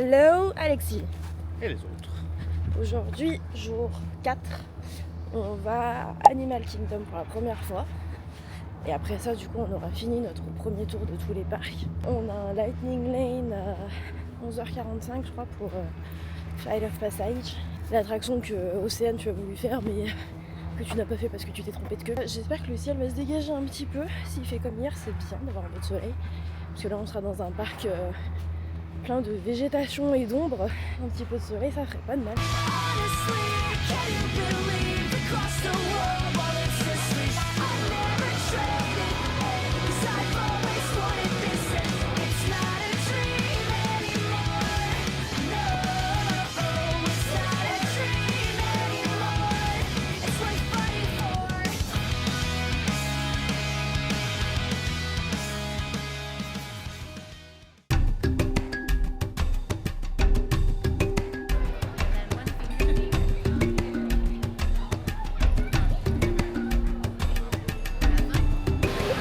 Hello Alexis. Et les autres. Aujourd'hui, jour 4, on va à Animal Kingdom pour la première fois. Et après ça, du coup, on aura fini notre premier tour de tous les parcs. On a un Lightning Lane à 11h45, je crois, pour Flight of Passage. L'attraction que Océane, tu as voulu faire, mais que tu n'as pas fait parce que tu t'es trompé de queue. J'espère que le ciel va se dégager un petit peu. S'il fait comme hier, c'est bien d'avoir un peu de soleil. Parce que là, on sera dans un parc plein de végétation et d'ombre. Un petit peu de soleil, ça ferait pas de mal.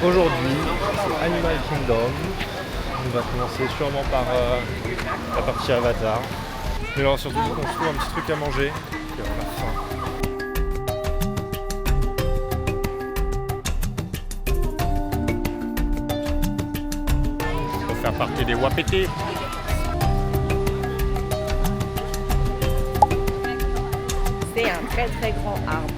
Aujourd'hui, c'est Animal Kingdom. On va commencer sûrement par la partie Avatar. Mais là, surtout, on se trouve un petit truc à manger. Et on a faim. On va faire partie des Wapiti. C'est un très très grand arbre.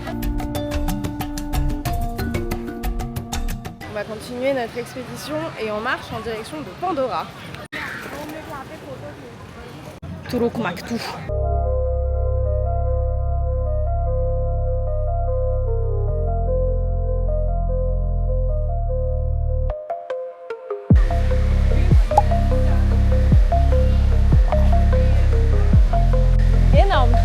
On va continuer notre expédition et on marche en direction de Pandora. Turuk Maktu. Énorme.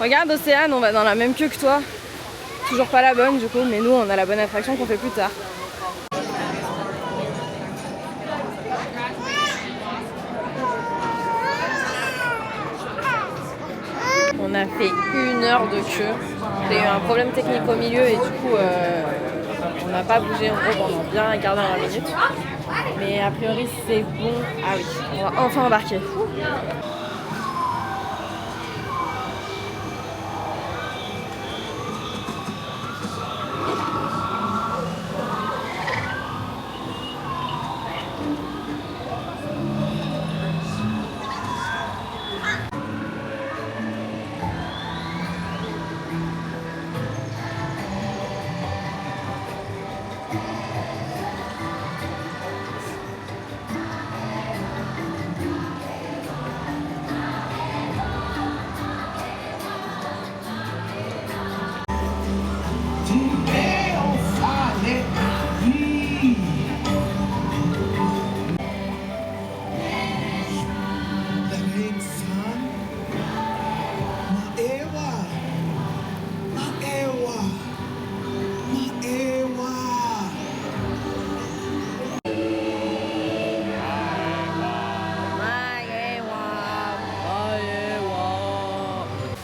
Regarde Océane, on va dans la même queue que toi. Toujours pas la bonne du coup, mais nous on a la bonne attraction qu'on fait plus tard. On a fait 1 heure de queue. J'ai eu un problème technique au milieu et du coup on n'a pas bougé en gros pendant bien un quart d'heure, 20 minutes. Mais a priori c'est bon. Ah oui, on va enfin embarquer.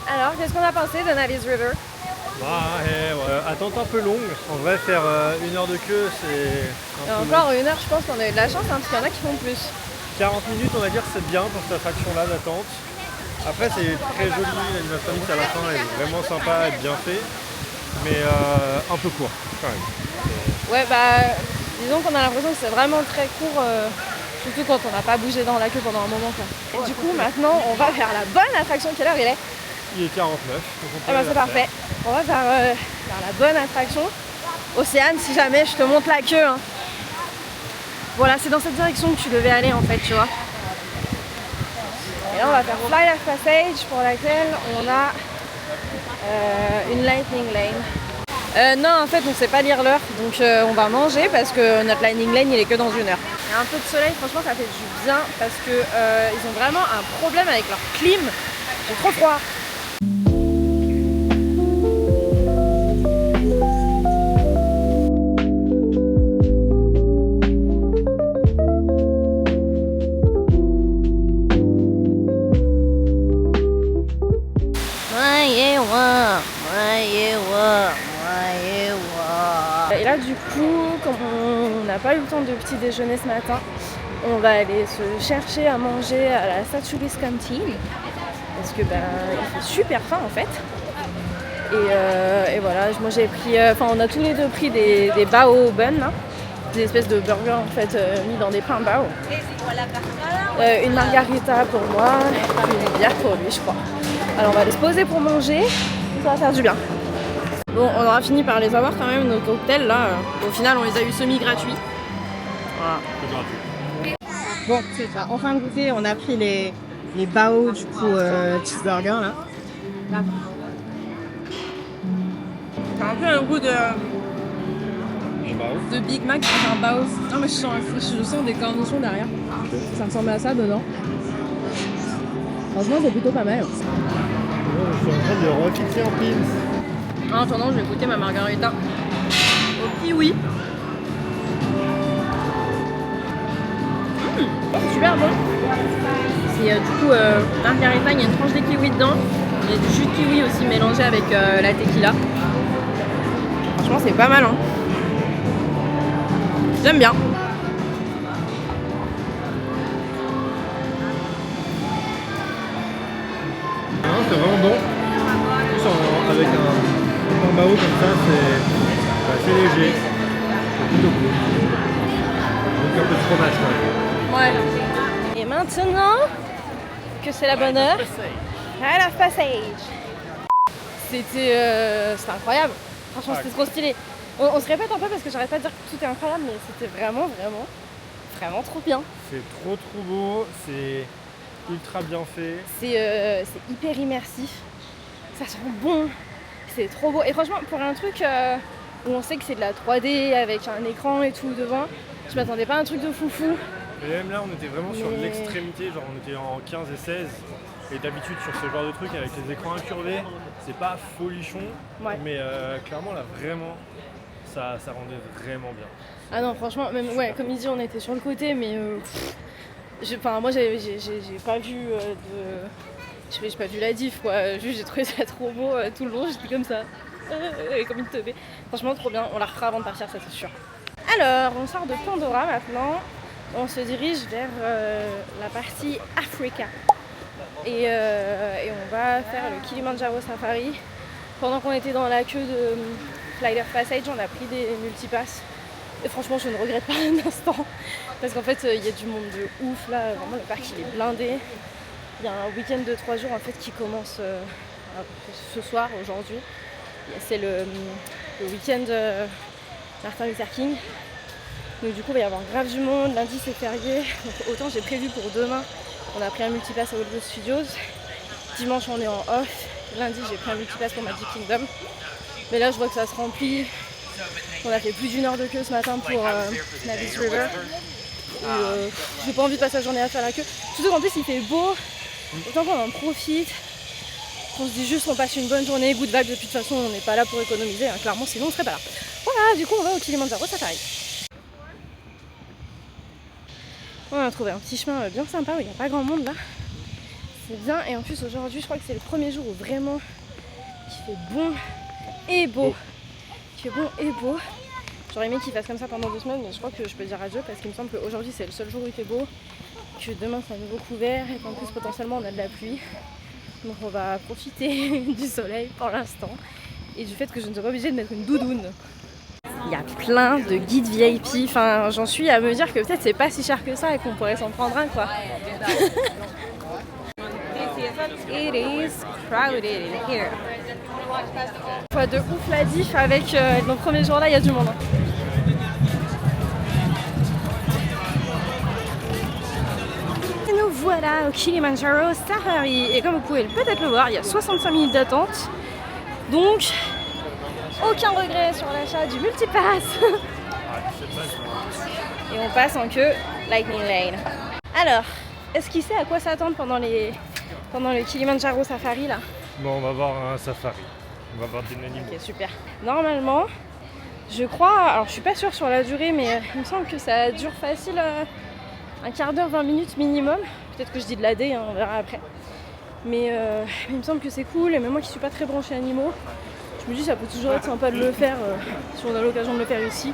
Alors, qu'est-ce qu'on a pensé de Navis River? Attente un peu longue. En vrai, faire 1 heure de queue, c'est un peu Encore long. 1 heure, je pense qu'on a eu de la chance, hein, parce qu'il y en a qui font plus. 40 minutes, on va dire, c'est bien pour cette attraction-là d'attente. Après, c'est très joli, l'animatronique à la fin est vraiment sympa, est bien fait. Mais un peu court, quand même. Ouais, bah, disons qu'on a l'impression que c'est vraiment très court, surtout quand on n'a pas bougé dans la queue pendant un moment, quoi. Et du coup, maintenant, on va vers la bonne attraction. Quelle heure il est? Il est 49. Donc on peut Ah bah aller c'est la parfait. On va vers la bonne attraction. Océane, si jamais je te montre la queue. Hein. Voilà, c'est dans cette direction que tu devais aller en fait, tu vois. Et là, on va faire Flight of Passage pour laquelle on a une Lightning Lane. Non, en fait, on sait pas lire l'heure, donc on va manger parce que notre Lightning Lane, il est que dans 1 heure. Il y a un peu de soleil, franchement, ça fait du bien parce que ils ont vraiment un problème avec leur clim. J'ai trop froid. n'a pas eu le temps de petit déjeuner ce matin. On va aller se chercher à manger à la Satsuris Canteen parce que il fait super faim en fait. Et voilà, moi j'ai pris, on a tous les deux pris des bao bun là, des espèces de burgers en fait mis dans des pains bao. Une margarita pour moi, et une bière pour lui je crois. Alors on va aller se poser pour manger, ça va faire du bien. Bon, on aura fini par les avoir quand même nos cocktails là. Au final on les a eu semi-gratuits. Voilà. C'est gratuit. Bon, c'est ça. En fin de goûter, on a pris les bao du coup cheeseburger là. C'est un peu un goût de Big Mac avec un bao. Non mais je sens des cornichons derrière. Ça ressemble à ça dedans. Franchement c'est plutôt pas mal. Je suis en train de refixer en pins. En attendant, je vais goûter ma margarita au kiwi. C'est super bon. C'est du coup margarita, il y a une tranche de kiwi dedans. Il y a du jus de kiwi aussi mélangé avec la tequila. Franchement, c'est pas mal. Hein. J'aime bien. C'est vraiment bon. En plus, avec un bao comme ça, c'est assez léger. C'est plutôt cool. Donc un peu de fromage quand même. Ouais. Et maintenant que c'est la bonne heure, à la passage. C'était incroyable. Franchement, c'était trop stylé. On se répète un peu parce que j'arrête pas de dire que tout est incroyable, mais c'était vraiment trop bien. C'est trop beau, c'est ultra bien fait. C'est hyper immersif. Ça sent bon. C'est trop beau. Et franchement, pour un truc où on sait que c'est de la 3D avec un écran et tout devant, je m'attendais pas à un truc de foufou. Et même là, on était vraiment sur l'extrémité, genre on était en 15 et 16. Et d'habitude, sur ce genre de truc, avec les écrans incurvés, c'est pas folichon. Ouais. Mais clairement, là, vraiment, ça rendait vraiment bien. Ah non, franchement, même, ouais, comme il dit, on était sur le côté, mais moi, j'ai pas vu j'ai pas vu la diff, quoi. Juste, j'ai trouvé ça trop beau tout le long, j'étais comme ça, comme une teubée. Franchement, trop bien. On la refera avant de partir, ça c'est sûr. Alors, on sort de Pandora maintenant. On se dirige vers la partie Africa. Et on va faire le Kilimanjaro Safari. Pendant qu'on était dans la queue de Flight of Passage, on a pris des multipasses. Et franchement, je ne regrette pas un instant. Parce qu'en fait, il y a du monde de ouf là. Vraiment, le parc il est blindé. Il y a un week-end de 3 jours en fait qui commence ce soir, aujourd'hui. C'est le week-end Martin Luther King. Donc du coup, il va y avoir grave du monde. Lundi, c'est férié. Donc, autant j'ai prévu pour demain. On a pris un multipass à Hollywood Studios. Dimanche, on est en off. Lundi, j'ai pris un multipass pour Magic Kingdom. Mais là, je vois que ça se remplit. On a fait plus d'1 heure de queue ce matin pour Navis River. J'ai pas envie de passer la journée à faire la queue. Surtout qu'en plus, il fait beau. Autant qu'on en profite. On se dit juste qu'on passe une bonne journée, good vibe. De toute façon, on n'est pas là pour économiser. Hein, clairement, sinon on serait pas là. Voilà, du coup, on va au Kilimanjaro Safari. On a trouvé un petit chemin bien sympa où il n'y a pas grand monde là. C'est bien, et en plus aujourd'hui je crois que c'est le premier jour où vraiment il fait bon et beau. Il fait bon et beau. J'aurais aimé qu'il fasse comme ça pendant 2 semaines, mais je crois que je peux dire adieu parce qu'il me semble qu'aujourd'hui c'est le seul jour où il fait beau, que demain c'est à nouveau couvert et qu'en plus potentiellement on a de la pluie. Donc on va profiter du soleil pour l'instant et du fait que je ne sois pas obligée de mettre une doudoune. Il y a plein de guides VIP, enfin j'en suis à me dire que peut-être c'est pas si cher que ça et qu'on pourrait s'en prendre un quoi. It is crowded in here. Fois de ouf la diff avec nos premiers jours là, il y a du monde. Et nous voilà au Kilimanjaro Safari et comme vous pouvez peut-être le voir, il y a 65 minutes d'attente. Donc aucun regret sur l'achat du multipass. Et on passe en queue Lightning Lane. Alors, est-ce qu'il sait à quoi s'attendre pendant le Kilimanjaro Safari là? Bon, on va voir un safari. On va voir des animaux. Ok, super. Normalement, je crois, alors je suis pas sûre sur la durée, mais il me semble que ça dure facile un quart d'heure, 20 minutes minimum. Peut-être que je dis de la D, hein, on verra après. Mais il me semble que c'est cool, et même moi qui suis pas très branchée animaux, je me dis ça peut toujours être sympa de le faire si on a l'occasion de le faire ici.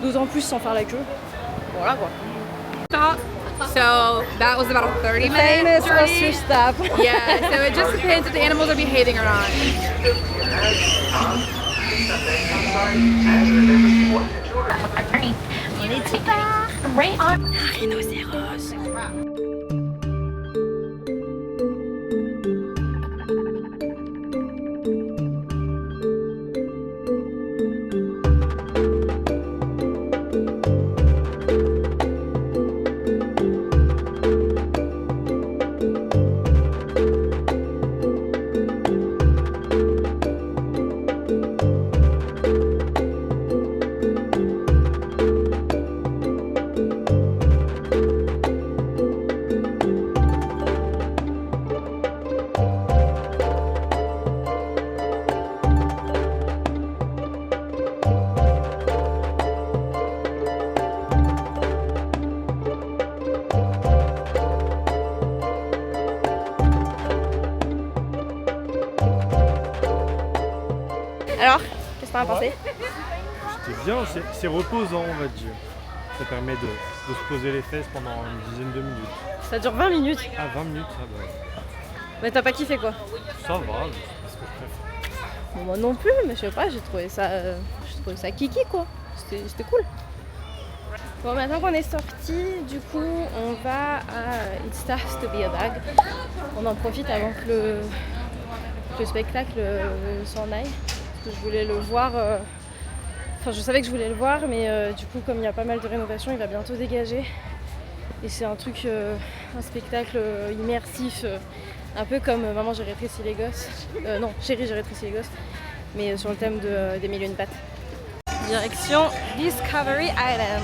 d'autant plus sans faire la queue. Voilà quoi. Stop. So that was about a 30-minute Famous journey. ostrich stop. Yeah, so it just depends if the animals are behaving or not. On est super. Rhinocéros. Alors, qu'est-ce que t'en as pensé? C'était bien, c'est reposant on va dire. Ça permet de se poser les fesses pendant une dizaine de minutes. Ça dure 20 minutes. Ah 20 minutes ça va. Mais t'as pas kiffé quoi? Ça va, c'est ce que je préfère. Bon, moi non plus, mais je sais pas, j'ai trouvé ça kiki quoi. C'était cool. Bon, maintenant qu'on est sorti, du coup, on va à It Starts to Be a Bag. On en profite avant que le spectacle s'en aille. Parce que je voulais le voir. Enfin, je savais que je voulais le voir, mais du coup, comme il y a pas mal de rénovations, il va bientôt dégager. Et c'est un truc, un spectacle immersif, un peu comme Maman, j'ai rétréci les gosses. Non, Chérie, j'ai rétréci les gosses. Mais sur le thème des mille et une pattes. Direction Discovery Island.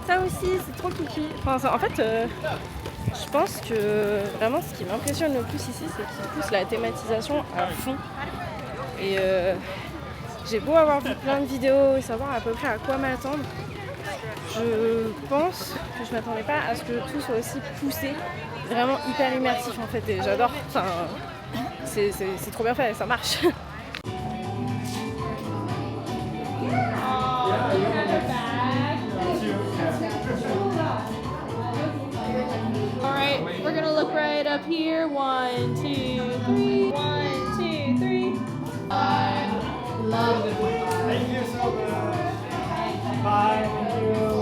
Ça aussi, c'est trop kiki. Enfin, en fait, je pense que vraiment ce qui m'impressionne le plus ici, c'est qu'ils poussent la thématisation à fond. Et j'ai beau avoir vu plein de vidéos et savoir à peu près à quoi m'attendre, je pense que je m'attendais pas à ce que tout soit aussi poussé, vraiment hyper immersif en fait. Et j'adore. Enfin, c'est trop bien fait, ça marche. Alright, we're gonna look right up here. 1, 2, 3. 1, 2, 3. I love it.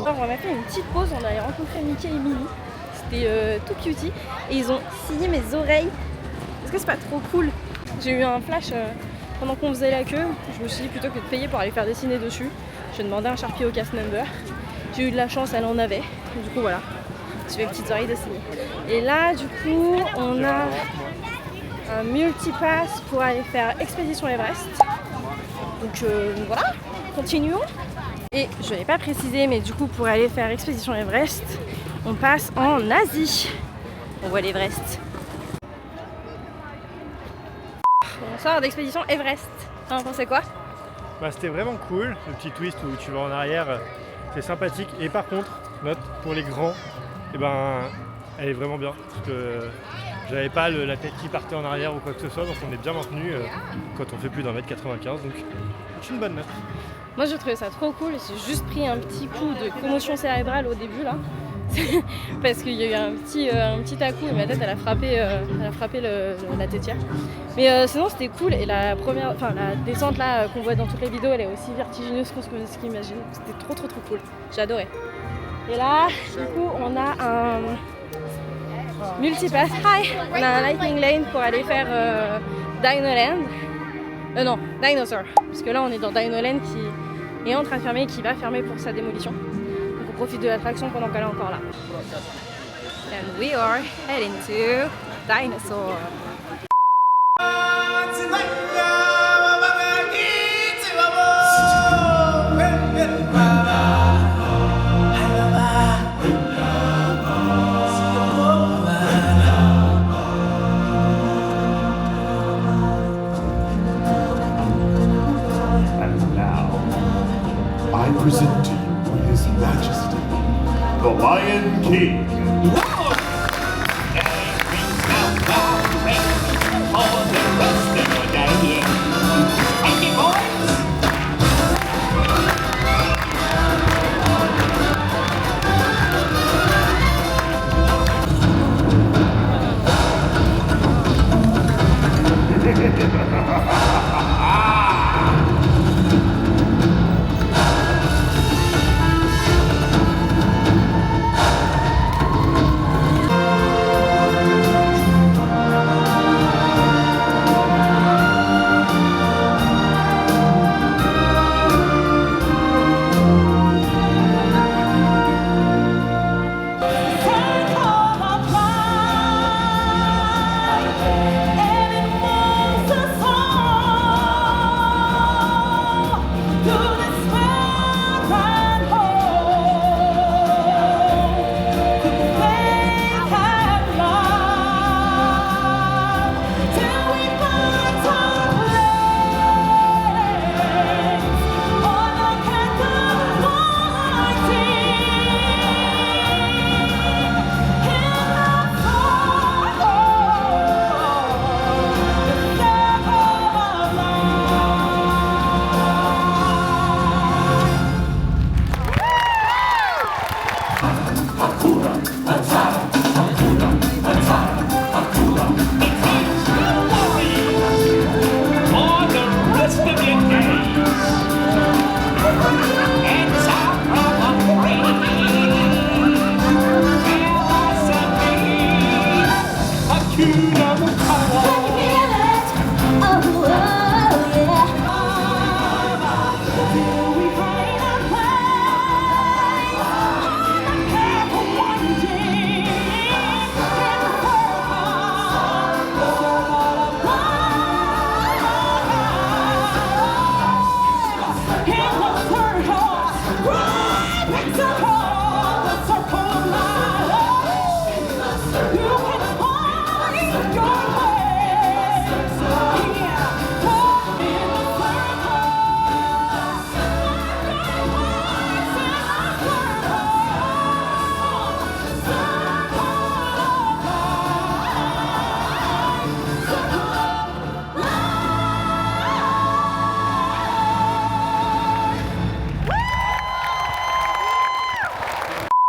Alors, on a fait une petite pause, on allait rencontrer Mickey et Minnie. C'était tout cutie. Et ils ont signé mes oreilles. Est-ce que c'est pas trop cool? J'ai eu un flash pendant qu'on faisait la queue. Je me suis dit plutôt que de payer pour aller faire dessiner dessus, je demandais un Sharpie au cast number. J'ai eu de la chance, elle en avait. Du coup voilà, j'ai fait petites oreilles dessinées. Et là du coup on a un multipass pour aller faire Expédition Everest. Donc voilà, continuons. Et je l'ai pas précisé, mais du coup pour aller faire Expédition Everest, on passe en Asie. On voit l'Everest. On sort d'Expédition Everest. T'en as pensé quoi? Bah, c'était vraiment cool, le petit twist où tu vas en arrière, c'est sympathique. Et par contre, note pour les grands, et ben, elle est vraiment bien. Parce que j'avais pas la tête qui partait en arrière ou quoi que ce soit, donc on est bien maintenu quand on fait plus d'1m95, donc c'est une bonne note. Moi j'ai trouvé ça trop cool, j'ai juste pris un petit coup de commotion cérébrale au début là. Parce qu'il y a eu un petit à-coup et ma tête elle a frappé la tétière. Mais sinon c'était cool et la descente là qu'on voit dans toutes les vidéos elle est aussi vertigineuse qu'on se qu'imagine. C'était trop cool, j'ai adoré. Et là du coup on a Multipass. Hi! On a un Lightning Lane pour aller faire Dinoland. Non, Dinosaur. Parce que là on est dans Dinoland qui est en train de fermer et qui va fermer pour sa démolition. Donc on profite de l'attraction pendant qu'elle est encore là. And we are heading to Dinosaur. I present to you His Majesty, the Lion King.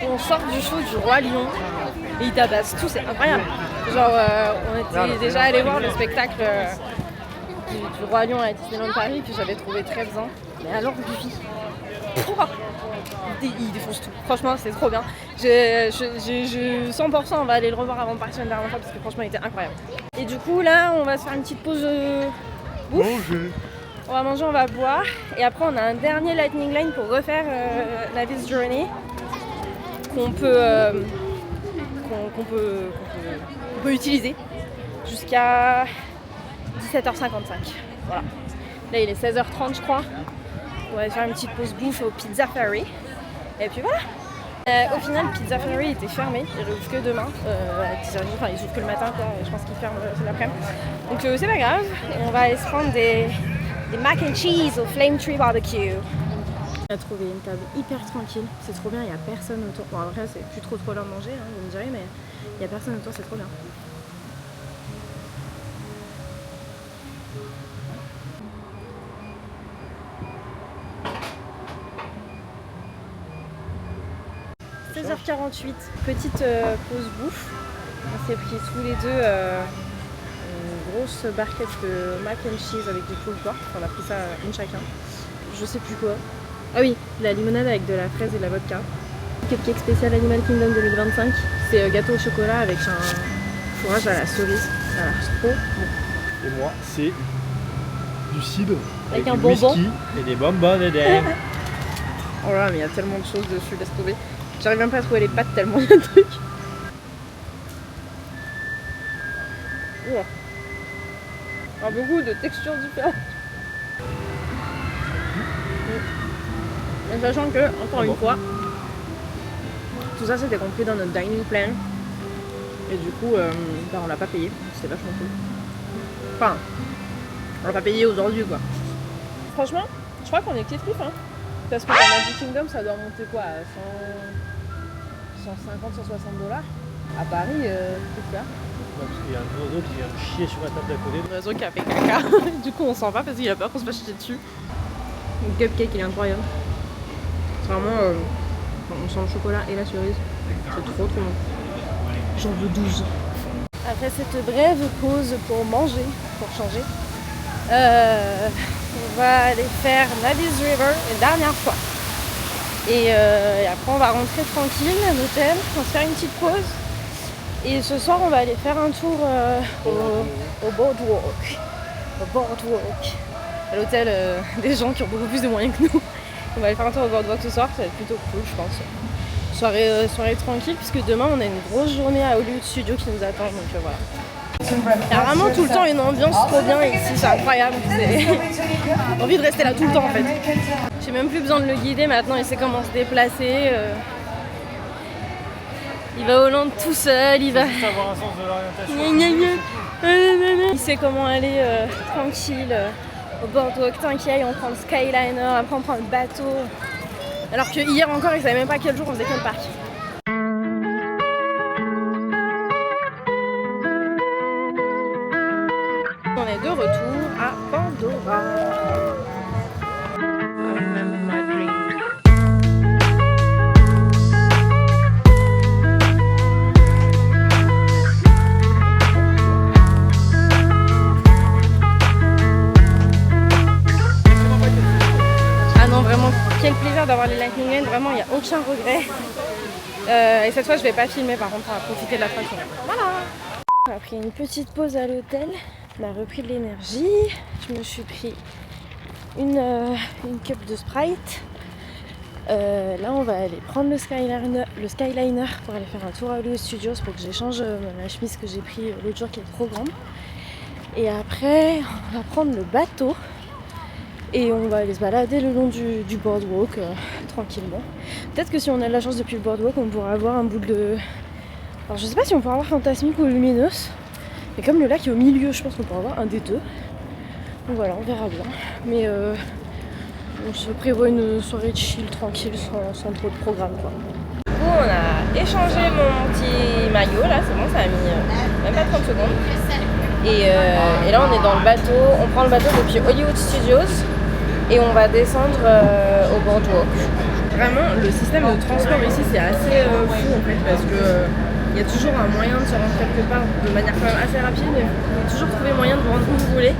On sort du show du Roi Lion et ils tabassent tout, c'est incroyable. Genre on était déjà allé voir le spectacle du Roi Lion à Disneyland Paris que j'avais trouvé très bien. Mais alors lui, il défonce tout. Franchement c'est trop bien. 100% on va aller le revoir avant de partir une dernière fois parce que franchement il était incroyable. Et du coup là on va se faire une petite pause bouffe. On va manger, on va boire et après on a un dernier Lightning Lane pour refaire Navis Journey. Qu'on peut utiliser jusqu'à 17h55. Voilà. Là il est 16h30 je crois. On va faire une petite pause bouffe au Pizza Ferry. Et puis voilà. Au final Pizza Ferry était fermé, il rouvre que demain à 10h30, enfin il ouvre que le matin quoi, je pense qu'il ferme l'après-midi. Donc c'est pas grave, on va aller se prendre des mac and cheese au Flame Tree Barbecue. On a trouvé une table hyper tranquille, c'est trop bien, il n'y a personne autour. Bon après c'est plus trop l'heure de manger, hein, vous me direz, mais il n'y a personne autour, c'est trop bien. « 16h48, petite pause bouffe. On s'est pris tous les deux une grosse barquette de mac and cheese avec du pulled pork. On a pris ça une chacun. Je sais plus quoi. Ah oui, la limonade avec de la fraise et de la vodka. Cupcake spécial Animal Kingdom 2025. C'est gâteau au chocolat avec un fourrage à la cerise. Ça a l'air trop bon. Et moi, c'est du cidre Avec un du bonbon. whisky et des bonbons dedans. Oh là, mais il y a tellement de choses dessus, laisse tomber. J'arrive même pas à trouver les pâtes tellement il y a de trucs. Un peu goût de texture différente. Et sachant que, encore une fois, tout ça c'était compris dans notre dining plan. Et du coup, on l'a pas payé. C'était vachement cool. Enfin, on l'a pas payé aujourd'hui quoi. Franchement, je crois qu'on est kiff hein. Parce que dans Magic Kingdom ça doit monter quoi à 150, 160 $. À Paris, qu'est-ce qu'il y a? Parce qu'il y a un oiseau qui vient de chier sur la table d'à côté. Un oiseau qui a fait caca. Du coup on sent pas parce qu'il a peur qu'on se fasse chier dessus. Le cupcake il est incroyable. C'est vraiment on sent le chocolat et la cerise. C'est trop bon. J'en veux 12. Après cette brève pause pour manger, pour changer, on va aller faire Navis River une dernière fois. Et après on va rentrer tranquille à l'hôtel, on va se faire une petite pause. Et ce soir on va aller faire un tour au Boardwalk. Au Boardwalk. À l'hôtel des gens qui ont beaucoup plus de moyens que nous. On va aller faire un tour au Boardwalk ce soir, ça va être plutôt cool je pense. Soirée tranquille puisque demain on a une grosse journée à Hollywood Studios qui nous attend donc voilà. Il y a vraiment tout le temps une ambiance trop bien ici, c'est incroyable. J'ai envie de rester là tout le temps en fait. J'ai même plus besoin de le guider maintenant, il sait comment se déplacer. Il va au land tout seul, il va. Juste avoir un sens de l'orientation. Il sait comment aller tranquille au boardwalk, t'inquiète, on prend le Skyliner, après on prend le bateau. Alors que hier encore, il savait même pas quel jour on faisait quel parc. On est de retour à Pandora. Ah non, vraiment, quel plaisir d'avoir les Lightning Lane, vraiment, il n'y a aucun regret. Et cette fois, je vais pas filmer, par contre, on va profiter de l'attraction. Voilà. On a pris une petite pause à l'hôtel, on a repris de l'énergie. Je me suis pris une cup de Sprite. Là, on va aller prendre le Skyliner pour aller faire un tour à Hollywood Studios pour que j'échange la chemise que j'ai pris l'autre jour qui est trop grande. Et après, on va prendre le bateau. Et on va aller se balader le long du boardwalk tranquillement. Peut-être que si on a de la chance depuis le boardwalk, on pourra avoir un bout de... Alors je sais pas si on pourra avoir Fantasmique ou Luminos. Mais comme le lac est au milieu, je pense qu'on pourra avoir un des deux. Donc voilà, on verra bien. Mais on se prévoit une soirée chill, tranquille, sans trop de programme quoi. Du coup on a échangé mon petit maillot là, c'est bon, ça a mis même pas 30 secondes. Et là on est dans le bateau, on prend le bateau depuis Hollywood Studios. Et on va descendre au boardwalk. Vraiment, le système de transport ici c'est assez fou en fait parce que il y a toujours un moyen de se rendre quelque part de manière quand même assez rapide, mais vous pouvez toujours trouver moyen de vous rendre où vous voulez,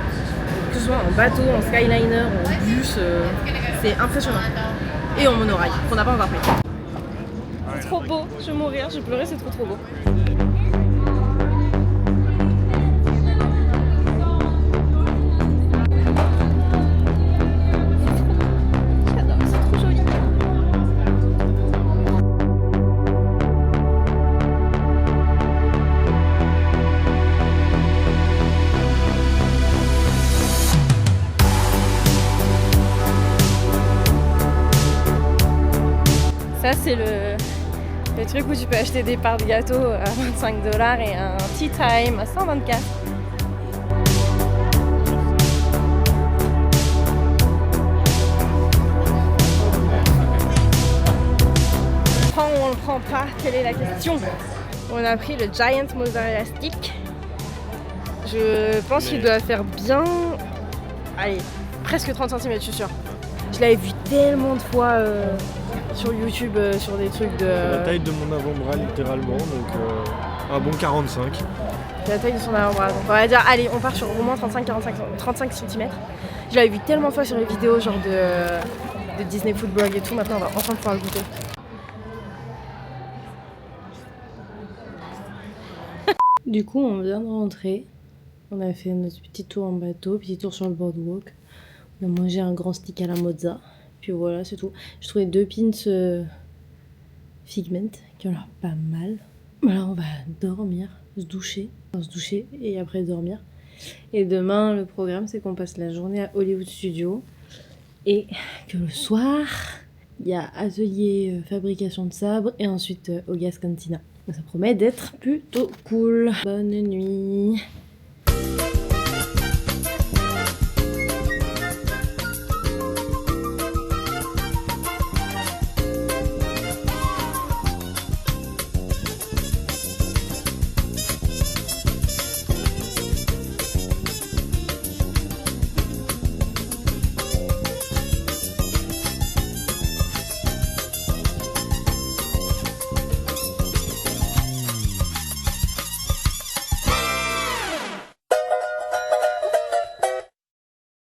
que ce soit en bateau, en Skyliner, en bus, c'est impressionnant. Et en monorail, qu'on n'a pas encore pris. C'est trop beau, je vais mourir, je vais pleurer, c'est trop beau. Ça c'est le truc où tu peux acheter des parts de gâteau à 25 $ et un tea time à 124. Prend ou on le prend pas, quelle est la question? On a pris le Giant Mozzarella Stick. Je pense qu'il doit faire bien, allez, presque 30 cm, je suis sûre. Je l'avais vu tellement de fois sur YouTube, sur des trucs de... C'est la taille de mon avant-bras littéralement, donc un bon 45. C'est la taille de son avant-bras, donc on va dire, allez, on part sur au moins 35 cm. Je l'avais vu tellement de fois sur les vidéos, genre de Disney Food Blog et tout, maintenant on va enfin pouvoir le goûter. Du coup, on vient de rentrer. On a fait notre petit tour en bateau, petit tour sur le boardwalk. On a mangé un grand stick à la mozza. Puis voilà, c'est tout. J'ai trouvé 2 pins Figment qui ont l'air pas mal. Voilà, on va dormir, se doucher et après dormir. Et demain, le programme, c'est qu'on passe la journée à Hollywood Studio et que le soir, il y a atelier fabrication de sabres et ensuite au Gas Cantina. Ça promet d'être plutôt cool. Bonne nuit.